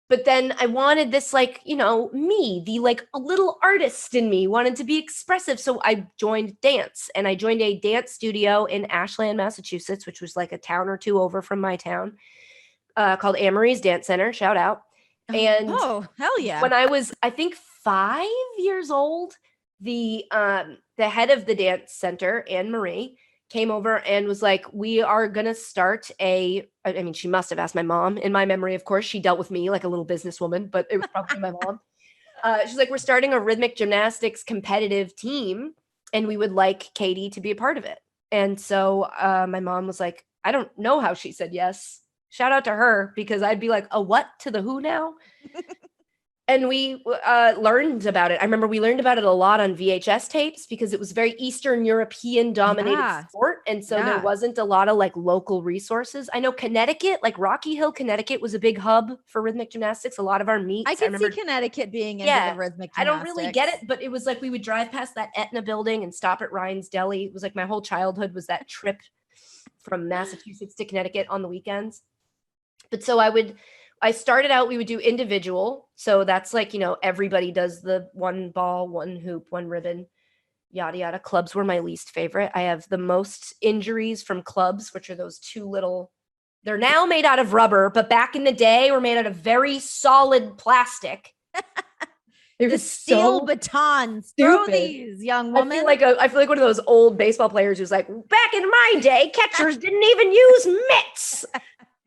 But then I wanted this, like, me, the like a little artist in me wanted to be expressive. So I joined dance, and I joined a dance studio in Ashland, Massachusetts, which was like a town or two over from my town, called Anne-Marie's Dance Center. Shout out. And hell yeah. When I was, I think 5 years old, the head of the dance center, Anne-Marie, came over and was like, we are going to start she must have asked my mom. In my memory, of course, she dealt with me like a little businesswoman, but it was probably my mom. She's like, we're starting a rhythmic gymnastics competitive team, and we would like Katie to be a part of it. And so my mom was like, I don't know how she said yes. Shout out to her, because I'd be like, a what to the who now? And we learned about it. I remember we learned about it a lot on VHS tapes because it was very Eastern European dominated sport. And so there wasn't a lot of like local resources. I know Connecticut, like Rocky Hill, Connecticut was a big hub for rhythmic gymnastics. A lot of our meets. I could see Connecticut being into the rhythmic gymnastics. I don't really get it, but it was like we would drive past that Etna building and stop at Ryan's Deli. It was like my whole childhood was that trip from Massachusetts to Connecticut on the weekends. But so I started out, we would do individual. So that's like, everybody does the one ball, one hoop, one ribbon, yada, yada. Clubs were my least favorite. I have the most injuries from clubs, which are those two little, they're now made out of rubber, but back in the day were made out of very solid plastic. The steel batons. Throw these, young woman. I feel like one of those old baseball players who's like, back in my day, catchers didn't even use mitts.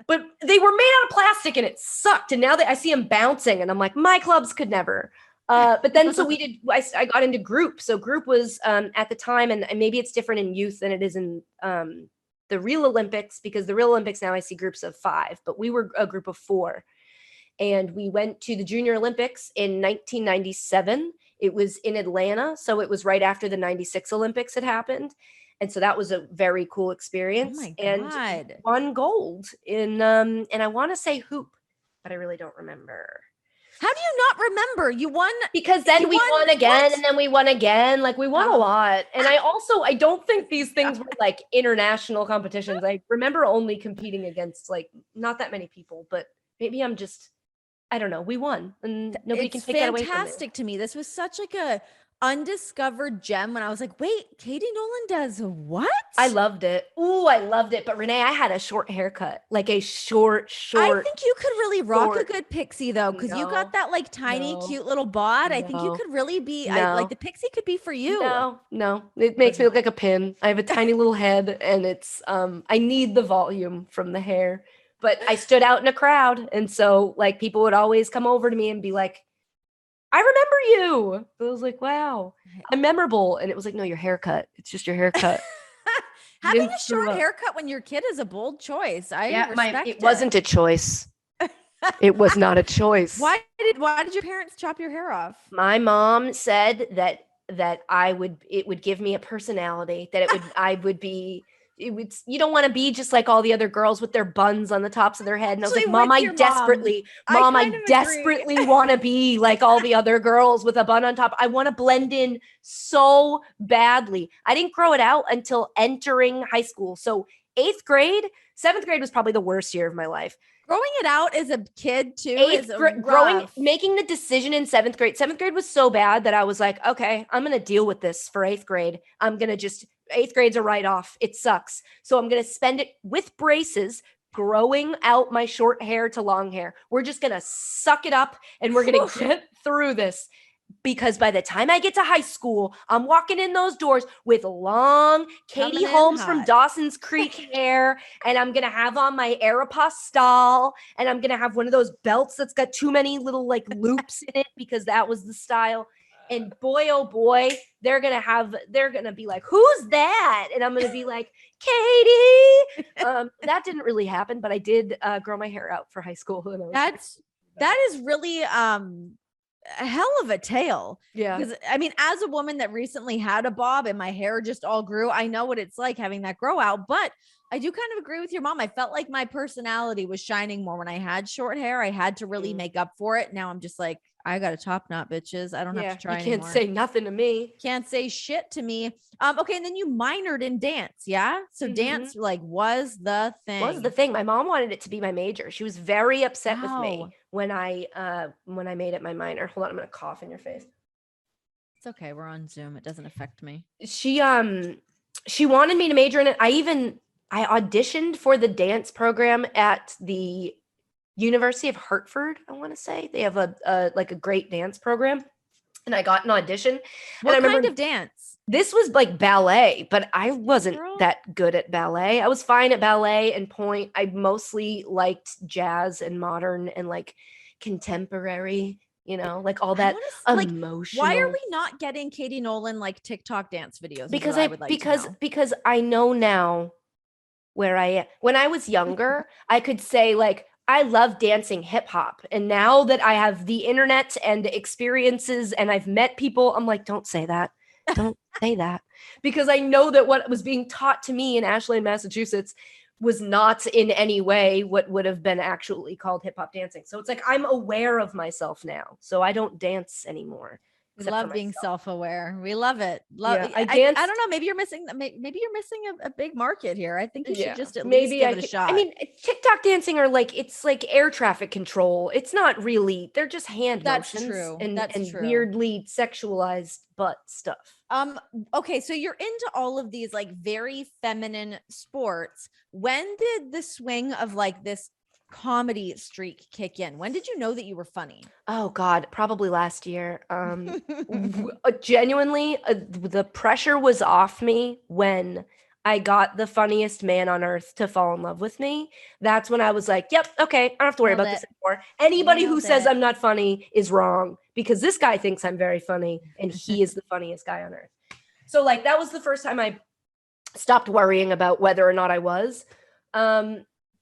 But they were made out of plastic, and it sucked. And now I see them bouncing, and I'm like, my clubs could never. But then so I got into group. So group was at the time, and maybe it's different in youth than it is in the real Olympics, because the real Olympics now I see groups of 5, but we were a group of 4. And we went to the Junior Olympics in 1997. It was in Atlanta. So it was right after the 96 Olympics had happened. And so that was a very cool experience. Oh my God. And won gold in, and I want to say hoop, but I really don't remember. How do you not remember? You won? Because then we won again, and then we won again. Like, we won a lot. And I don't think these things were like international competitions. I remember only competing against like not that many people, but maybe I don't know. We won, and nobody can take that away from me. It's fantastic to me. This was such like a undiscovered gem when I was like, wait, Katie Nolan does what? I loved it. Ooh, I loved it. But Renee, I had a short haircut, like a short. I think you could really rock a good pixie though, because you got that like tiny, cute little bod. I think you could really be like the pixie could be for you. No, it makes me look like a pin. I have a tiny little head, and it's I need the volume from the hair. but I stood out in a crowd. And so like people would always come over to me and be like, I remember you. I was like, wow, I'm memorable. And it was like, no, your haircut. It's just your haircut. Having a short haircut when you're a kid is a bold choice. I respect it wasn't a choice. It was not a choice. Why did your parents chop your hair off? My mom said that it would give me a personality, that you don't want to be just like all the other girls with their buns on the tops of their head. And I was like, Mom, I desperately want to be like all the other girls with a bun on top. I want to blend in so badly. I didn't grow it out until entering high school. So 8th grade, 7th grade was probably the worst year of my life. Growing it out as a kid too making the decision in 7th grade. 7th grade was so bad that I was like, okay, I'm going to deal with this for 8th grade. 8th grade's a write-off. It sucks. So I'm going to spend it with braces, growing out my short hair to long hair. We're just going to suck it up and we're going to get through this. Because by the time I get to high school, I'm walking in those doors with long Katie Holmes from Dawson's Creek hair, and I'm going to have on my Aeropostale, and I'm going to have one of those belts that's got too many little like loops in it because that was the style. And boy, oh boy, they're going to be like, who's that? And I'm going to be like, Katie. That didn't really happen, but I did grow my hair out for high school. That is really, a hell of a tale. Yeah. Because I mean, as a woman that recently had a bob and my hair just all grew, I know what it's like having that grow out. But I do kind of agree with your mom. I felt like my personality was shining more when I had short hair. I had to really make up for it. Now I'm just like, I got a top knot, bitches. I don't have to try anymore. You can't say nothing to me. Can't say shit to me. Okay, and then you minored in dance, yeah? So dance like was the thing. My mom wanted it to be my major. She was very upset with me when I made it my minor. Hold on, I'm gonna cough in your face. It's okay. We're on Zoom. It doesn't affect me. She wanted me to major in it. I auditioned for the dance program at the University of Hartford, I want to say. They have a great dance program. And I got an audition. What kind of dance? This was like ballet, but I wasn't that good at ballet. I was fine at ballet and point. I mostly liked jazz and modern and like contemporary, like all that emotional. Why are we not getting Katie Nolan like TikTok dance videos? Because I know now where I am. When I was younger, I could say like, I love dancing hip hop. And now that I have the internet and experiences and I've met people, I'm like, don't say that. Don't say that. Because I know that what was being taught to me in Ashland, Massachusetts was not in any way what would have been actually called hip hop dancing. So it's like, I'm aware of myself now. So I don't dance anymore. We love being self-aware. We love it. I don't know. Maybe you're missing a big market here. I think you should just at least give it a shot. I mean, TikTok dancing are like, it's like air traffic control. It's not really, they're just hand motions. True. And true. Weirdly sexualized butt stuff. Okay. So you're into all of these like very feminine sports. When did the swing of like this comedy streak kick in? When did you know that you were funny? Oh God, probably last year. Genuinely, the pressure was off me when I got the funniest man on earth to fall in love with me. That's when I was like, yep, okay, I don't have to worry about this anymore. Anybody who says I'm not funny is wrong because this guy thinks I'm very funny and he is the funniest guy on earth. So like, that was the first time I stopped worrying about whether or not I was.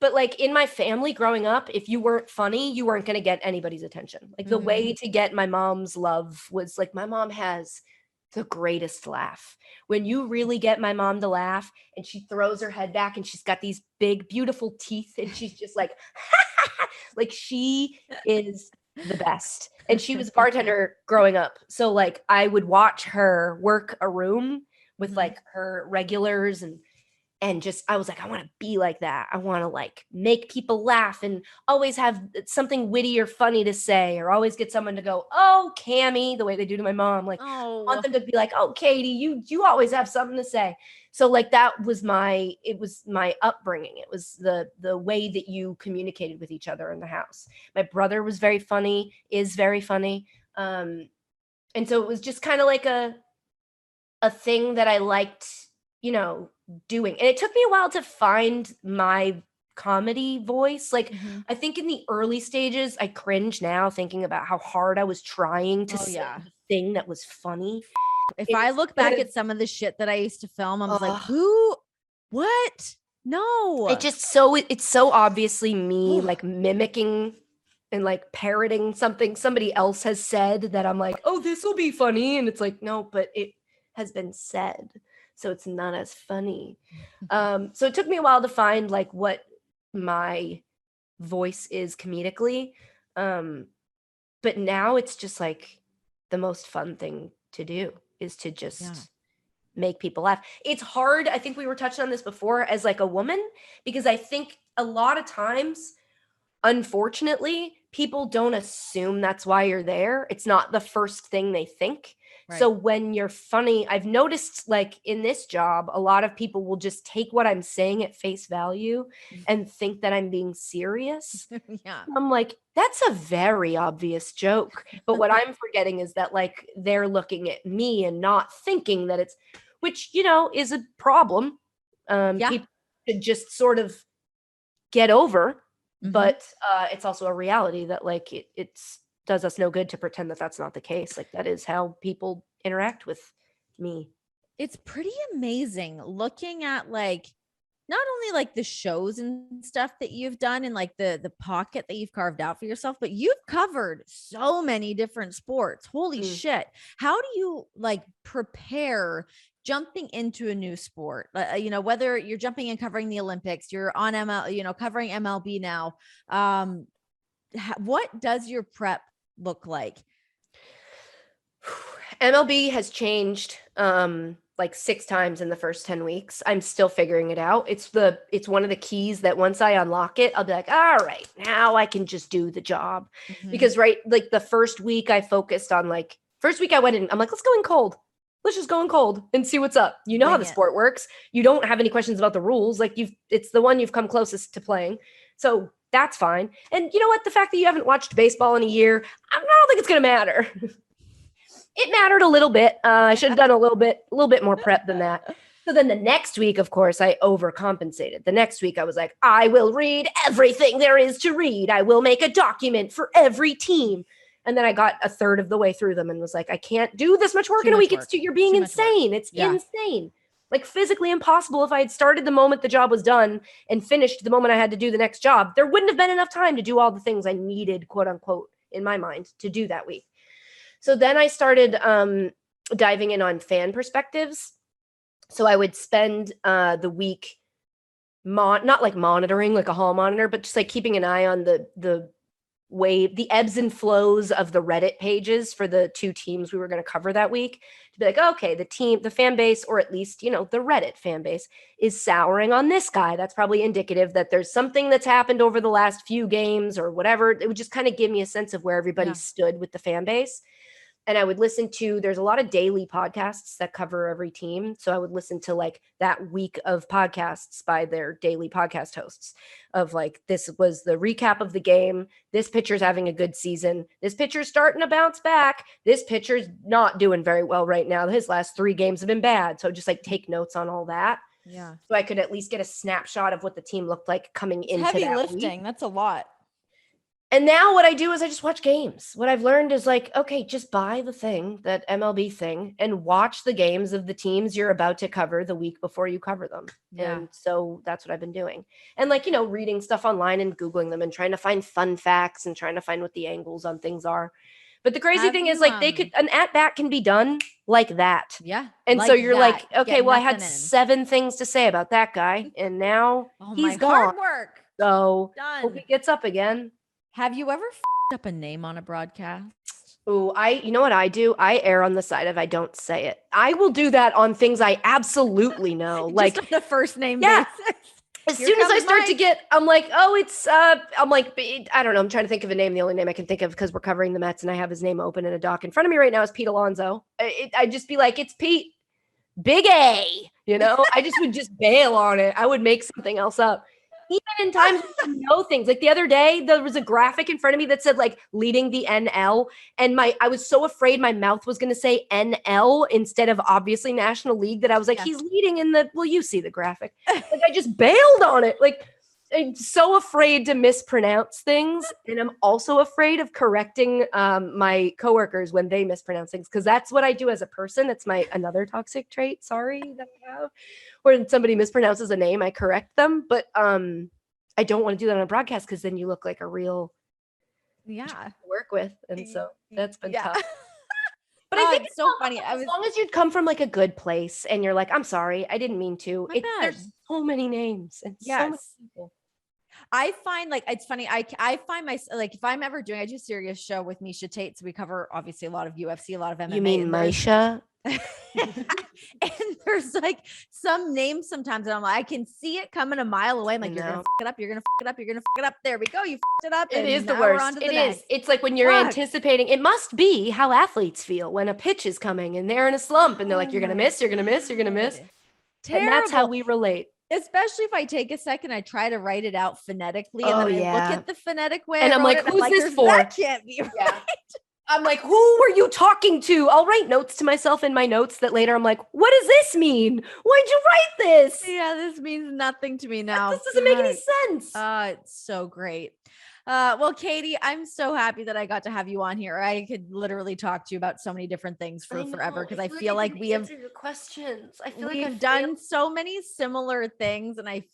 But like in my family growing up, if you weren't funny, you weren't going to get anybody's attention. Like the way to get my mom's love was like, my mom has the greatest laugh. When you really get my mom to laugh and she throws her head back and she's got these big, beautiful teeth and she's just like, like she is the best. And she was a bartender growing up. So like I would watch her work a room with like her regulars and just, I was like, I want to be like that. I want to like make people laugh and always have something witty or funny to say, or always get someone to go, oh, Cammie, the way they do to my mom. Like, I want them to be like, oh, Katie, you always have something to say. So like, that was my upbringing. It was the way that you communicated with each other in the house. My brother was very funny, is very funny. And so it was just kind of like a thing that I liked, doing. And it took me a while to find my comedy voice. Like, I think in the early stages, I cringe now thinking about how hard I was trying to say the thing that was funny. If I look back at some of the shit that I used to film, I was like, what? No. It's so obviously me like mimicking and like parroting something somebody else has said that I'm like, oh, this will be funny. And it's like, no, but it has been said. So it's not as funny. So it took me a while to find like what my voice is comedically. But now it's just like the most fun thing to do is to just make people laugh. It's hard. I think we were touching on this before as like a woman, because I think a lot of times, unfortunately, people don't assume that's why you're there. It's not the first thing they think. Right. So when you're funny, I've noticed like in this job, a lot of people will just take what I'm saying at face value and think that I'm being serious. I'm like, that's a very obvious joke. But what I'm forgetting is that like they're looking at me and not thinking that it's, which, you know, is a problem. People should just sort of get over. But it's also a reality that like it's does us no good to pretend that that's not the case. Like that is how people interact with me. It's pretty amazing looking at like not only like the shows and stuff that you've done and like the pocket that you've carved out for yourself, but you've covered so many different sports. Holy shit. How do you like prepare jumping into a new sport? You know, whether you're jumping and covering the Olympics, you're on ML, you know, covering MLB now. What does your prep look like? MLB has changed like 6 times in the first 10 weeks. I'm still figuring it out. It's one of the keys that once I unlock it, I'll be like, all right, now I can just do the job. Because like the first week I focused on like, first week I went in, I'm like, let's go in cold. Let's just go in cold and see what's up. You know how the sport works. You don't have any questions about the rules. Like it's the one you've come closest to playing. So that's fine. And you know what? The fact that you haven't watched baseball in a year, I don't think it's going to matter. It mattered a little bit. I should have done a little bit more prep than that. So then the next week, of course, I overcompensated. The next week I was like, I will read everything there is to read. I will make a document for every team. And then I got a third of the way through them and was like, I can't do this much work in a week. You're being insane. It's insane. Like physically impossible. If I had started the moment the job was done and finished the moment I had to do the next job, there wouldn't have been enough time to do all the things I needed, quote unquote, in my mind to do that week. So then I started diving in on fan perspectives. So I would spend the week not like monitoring like a hall monitor, but just like keeping an eye on the ebbs and flows of the Reddit pages for the 2 teams we were going to cover that week, to be like, okay, the fan base, or at least, you know, the Reddit fan base is souring on this guy. That's probably indicative that there's something that's happened over the last few games or whatever. It would just kind of give me a sense of where everybody stood with the fan base. And I would listen to, there's a lot of daily podcasts that cover every team. So I would listen to like that week of podcasts by their daily podcast hosts of like, this was the recap of the game. This pitcher's having a good season. This pitcher's starting to bounce back. This pitcher's not doing very well right now. His last 3 games have been bad. So just like take notes on all that. Yeah. So I could at least get a snapshot of what the team looked like coming into heavy that lifting. week. That's a lot. And now what I do is I just watch games. What I've learned is like, okay, just buy the thing, that MLB thing, and watch the games of the teams you're about to cover the week before you cover them. Yeah. And so that's what I've been doing. And like, you know, reading stuff online and Googling them and trying to find fun facts and trying to find what the angles on things are. But the crazy thing is like an at-bat can be done like that. Yeah. And like so you're like, okay, well, I had 7 things to say about that guy and now he's gone. Hard work. So hope he gets up again. Have you ever up a name on a broadcast? Oh, you know what I do? I err on the side of I don't say it. I will do that on things I absolutely know. Like just the first name. Yeah. As soon as I start to get, I'm like, oh, it's, I'm like, I don't know. I'm trying to think of a name. The only name I can think of, because we're covering the Mets and I have his name open in a doc in front of me right now, is Pete Alonso. I'd just be like, it's Pete, Big A, you know? I just would just bail on it. I would make something else up. Even in times when you know things. Like the other day, there was a graphic in front of me that said like leading the NL. And I was so afraid my mouth was going to say NL instead of obviously National League that I was like, he's leading in the, well, you see the graphic. Like I just bailed on it. Like I'm so afraid to mispronounce things, and I'm also afraid of correcting my coworkers when they mispronounce things, because that's what I do as a person. It's my another toxic trait, sorry, that I have. When somebody mispronounces a name, I correct them, but I don't want to do that on a broadcast because then you look like a real Yeah. work with, and so that's been tough. But I Oh, think it's so funny. as long as you'd come from like a good place and you're like, I'm sorry, I didn't mean to. My There's bad. so many names and so many Yes. people. I find like it's funny. I find like if I'm ever doing, I do a serious show with Misha Tate, so we cover obviously a lot of UFC, a lot of MMA. You mean Misha? And there's like some names sometimes, and I'm like, I can see it coming a mile away. I'm like, you're gonna fuck it up, you're gonna fuck it up, you're gonna fuck it up. There we go, you fucked it up. It and is the now we're worst. on to the It next. is. It's like when you're Fuck. anticipating. It must be how athletes feel when a pitch is coming and they're in a slump and they're like, you're gonna miss, you're gonna miss, you're gonna miss. Terrible. And that's how we relate. Especially if I take a second, I try to write it out phonetically, and Oh, then I yeah. look at the phonetic way, And I I'm wrote like, it, and who's I'm this for? That can't be right. Yeah. I'm like, who were you talking to? I'll write notes to myself in my notes that later I'm like, what does this mean? Why'd you write this? Yeah, this means nothing to me now. This doesn't make any sense. It's so great. Well, Katie, I'm so happy that I got to have you on here. I could literally talk to you about so many different things for forever, because I feel like we have answered your questions. I feel like we've done so many similar things, and I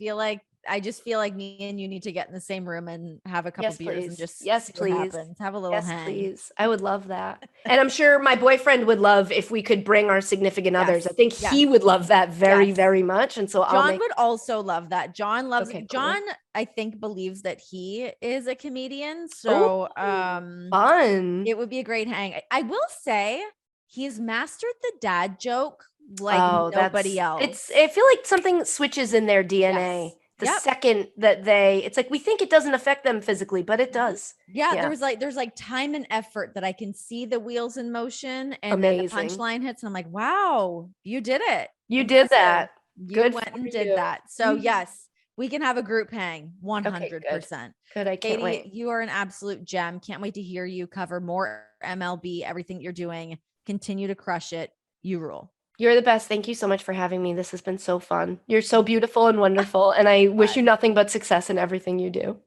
just feel like me and you need to get in the same room and have a couple beers and just see what happens. Have a little hang. Please. I would love that. And I'm sure my boyfriend would love if we could bring our significant others. I think he would love that very, very much. And so John would also love that. John loves Okay, John, I think, believes that he is a comedian. So fun. It would be a great hang. I will say he's mastered the dad joke like nobody else. I feel like something switches in their DNA. The second that it's like, we think it doesn't affect them physically, but it does. Yeah. There's like time and effort that I can see the wheels in motion, and then the punchline hits, and I'm like, wow, you did it. You did that. You went and did that. So yes, we can have a group hang 100%. Good. I can't wait. You are an absolute gem. Can't wait to hear you cover more MLB, everything you're doing. Continue to crush it. You rule. You're the best. Thank you so much for having me. This has been so fun. You're so beautiful and wonderful, and I wish you nothing but success in everything you do.